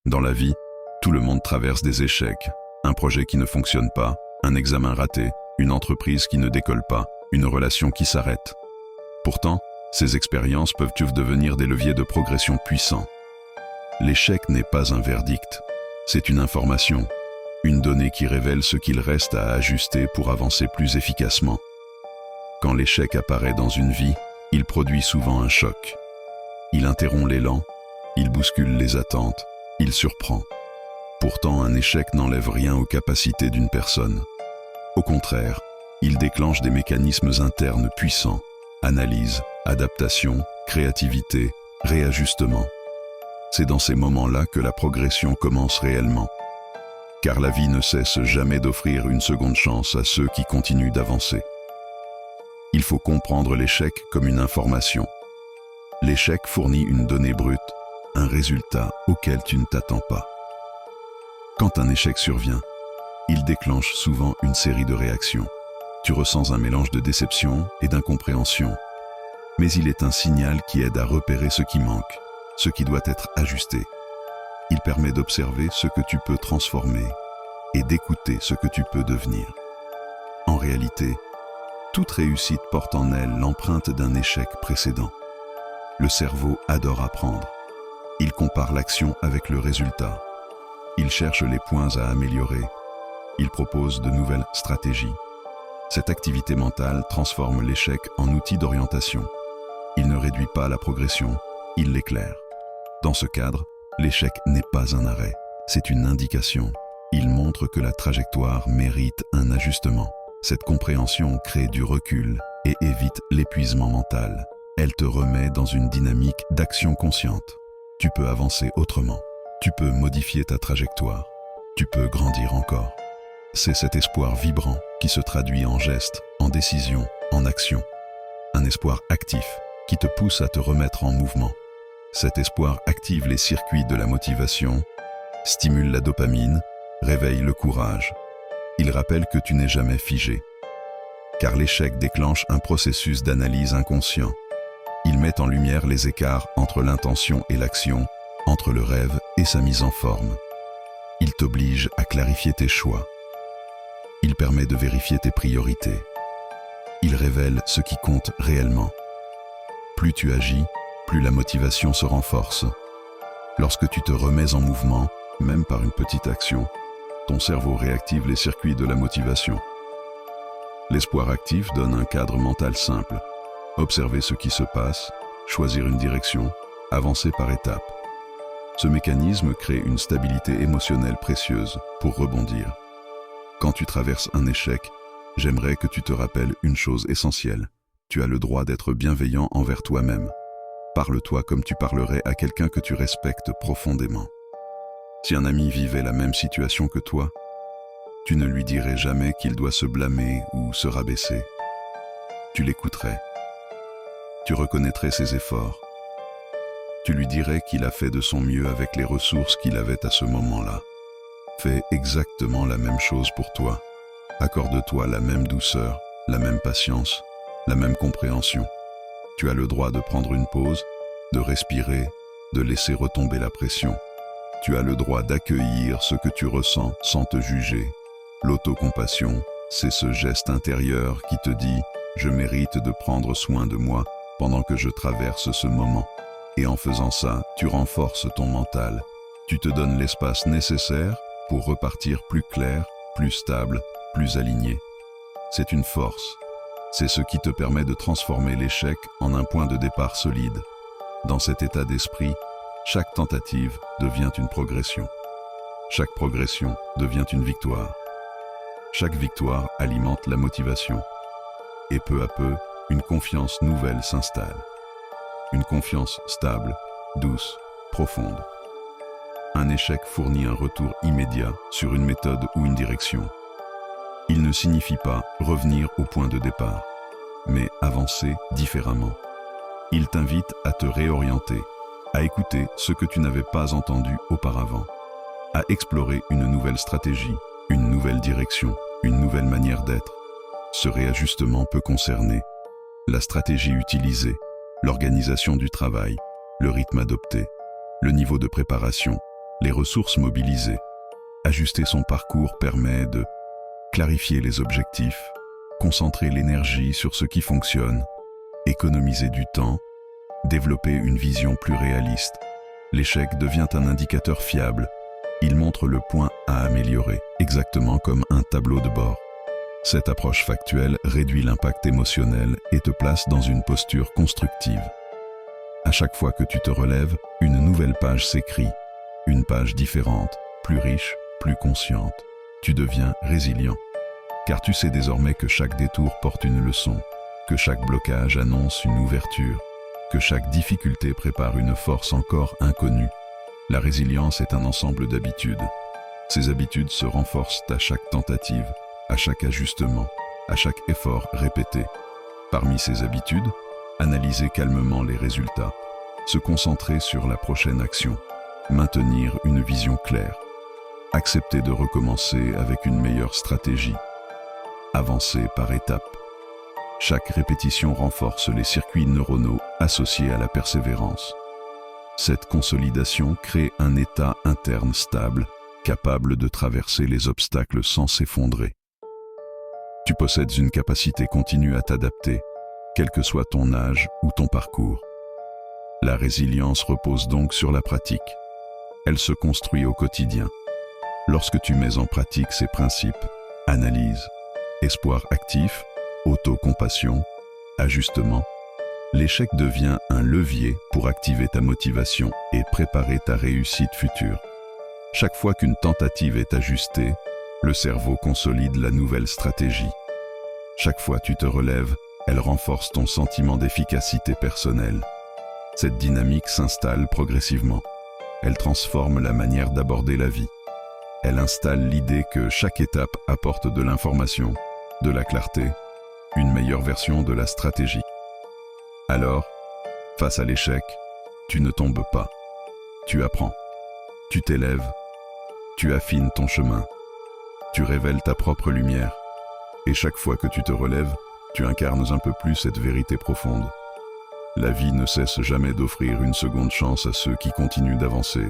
Dans la vie, tout le monde traverse des échecs. Un projet qui ne fonctionne pas, un examen raté, une entreprise qui ne décolle pas, une relation qui s'arrête. Pourtant, ces expériences peuvent devenir des leviers de progression puissants. L'échec n'est pas un verdict, c'est une information, une donnée qui révèle ce qu'il reste à ajuster pour avancer plus efficacement. Quand l'échec apparaît dans une vie, il produit souvent un choc. Il interrompt l'élan, il bouscule les attentes, il surprend. Pourtant, un échec n'enlève rien aux capacités d'une personne. Au contraire, il déclenche des mécanismes internes puissants: analyse, adaptation, créativité, réajustement. C'est dans ces moments-là que la progression commence réellement. Car la vie ne cesse jamais d'offrir une seconde chance à ceux qui continuent d'avancer. Il faut comprendre l'échec comme une information. L'échec fournit une donnée brute, un résultat auquel tu ne t'attends pas. Quand un échec survient, il déclenche souvent une série de réactions. Tu ressens un mélange de déception et d'incompréhension. Mais il est un signal qui aide à repérer ce qui manque, ce qui doit être ajusté. Il permet d'observer ce que tu peux transformer et d'écouter ce que tu peux devenir. En réalité, toute réussite porte en elle l'empreinte d'un échec précédent. Le cerveau adore apprendre. Il compare l'action avec le résultat. Il cherche les points à améliorer. Il propose de nouvelles stratégies. Cette activité mentale transforme l'échec en outil d'orientation. Il ne réduit pas la progression, il l'éclaire. Dans ce cadre, l'échec n'est pas un arrêt, c'est une indication. Il montre que la trajectoire mérite un ajustement. Cette compréhension crée du recul et évite l'épuisement mental. Elle te remet dans une dynamique d'action consciente. Tu peux avancer autrement. Tu peux modifier ta trajectoire. Tu peux grandir encore. C'est cet espoir vibrant qui se traduit en gestes, en décisions, en actions. Un espoir actif qui te pousse à te remettre en mouvement. Cet espoir active les circuits de la motivation, stimule la dopamine, réveille le courage. Il rappelle que tu n'es jamais figé. Car l'échec déclenche un processus d'analyse inconscient. Il met en lumière les écarts entre l'intention et l'action, entre le rêve et sa mise en forme. Il t'oblige à clarifier tes choix. Il permet de vérifier tes priorités. Il révèle ce qui compte réellement. Plus tu agis, plus la motivation se renforce. Lorsque tu te remets en mouvement, même par une petite action, ton cerveau réactive les circuits de la motivation. L'espoir actif donne un cadre mental simple. Observer ce qui se passe, choisir une direction, avancer par étapes. Ce mécanisme crée une stabilité émotionnelle précieuse pour rebondir. Quand tu traverses un échec, j'aimerais que tu te rappelles une chose essentielle. Tu as le droit d'être bienveillant envers toi-même. Parle-toi comme tu parlerais à quelqu'un que tu respectes profondément. Si un ami vivait la même situation que toi, tu ne lui dirais jamais qu'il doit se blâmer ou se rabaisser. Tu l'écouterais. Tu reconnaîtrais ses efforts. Tu lui dirais qu'il a fait de son mieux avec les ressources qu'il avait à ce moment-là. Fais exactement la même chose pour toi. Accorde-toi la même douceur, la même patience, la même compréhension. Tu as le droit de prendre une pause, de respirer, de laisser retomber la pression. Tu as le droit d'accueillir ce que tu ressens sans te juger. L'autocompassion, c'est ce geste intérieur qui te dit « Je mérite de prendre soin de moi pendant que je traverse ce moment ». Et en faisant ça, tu renforces ton mental. Tu te donnes l'espace nécessaire pour repartir plus clair, plus stable, plus aligné. C'est une force. C'est ce qui te permet de transformer l'échec en un point de départ solide. Dans cet état d'esprit, chaque tentative devient une progression. Chaque progression devient une victoire. Chaque victoire alimente la motivation. Et peu à peu, une confiance nouvelle s'installe. Une confiance stable, douce, profonde. Un échec fournit un retour immédiat sur une méthode ou une direction. Il ne signifie pas revenir au point de départ, mais avancer différemment. Il t'invite à te réorienter, à écouter ce que tu n'avais pas entendu auparavant, à explorer une nouvelle stratégie, une nouvelle direction, une nouvelle manière d'être. Ce réajustement peut concerner la stratégie utilisée, l'organisation du travail, le rythme adopté, le niveau de préparation, les ressources mobilisées. Ajuster son parcours permet de clarifier les objectifs, concentrer l'énergie sur ce qui fonctionne, économiser du temps, développer une vision plus réaliste. L'échec devient un indicateur fiable. Il montre le point à améliorer, exactement comme un tableau de bord. Cette approche factuelle réduit l'impact émotionnel et te place dans une posture constructive. À chaque fois que tu te relèves, une nouvelle page s'écrit. Une page différente, plus riche, plus consciente. Tu deviens résilient. Car tu sais désormais que chaque détour porte une leçon, que chaque blocage annonce une ouverture, que chaque difficulté prépare une force encore inconnue. La résilience est un ensemble d'habitudes. Ces habitudes se renforcent à chaque tentative, à chaque ajustement, à chaque effort répété. Parmi ces habitudes, analyser calmement les résultats, se concentrer sur la prochaine action, maintenir une vision claire, accepter de recommencer avec une meilleure stratégie, avancer par étapes. Chaque répétition renforce les circuits neuronaux associés à la persévérance. Cette consolidation crée un état interne stable, capable de traverser les obstacles sans s'effondrer. Tu possèdes une capacité continue à t'adapter, quel que soit ton âge ou ton parcours. La résilience repose donc sur la pratique. Elle se construit au quotidien. Lorsque tu mets en pratique ces principes, analyse, espoir actif, autocompassion, ajustement, l'échec devient un levier pour activer ta motivation et préparer ta réussite future. Chaque fois qu'une tentative est ajustée, le cerveau consolide la nouvelle stratégie. Chaque fois tu te relèves, elle renforce ton sentiment d'efficacité personnelle. Cette dynamique s'installe progressivement. Elle transforme la manière d'aborder la vie. Elle installe l'idée que chaque étape apporte de l'information, de la clarté, une meilleure version de la stratégie. Alors, face à l'échec, tu ne tombes pas. Tu apprends. Tu t'élèves. Tu affines ton chemin. Tu révèles ta propre lumière. Et chaque fois que tu te relèves, tu incarnes un peu plus cette vérité profonde. La vie ne cesse jamais d'offrir une seconde chance à ceux qui continuent d'avancer.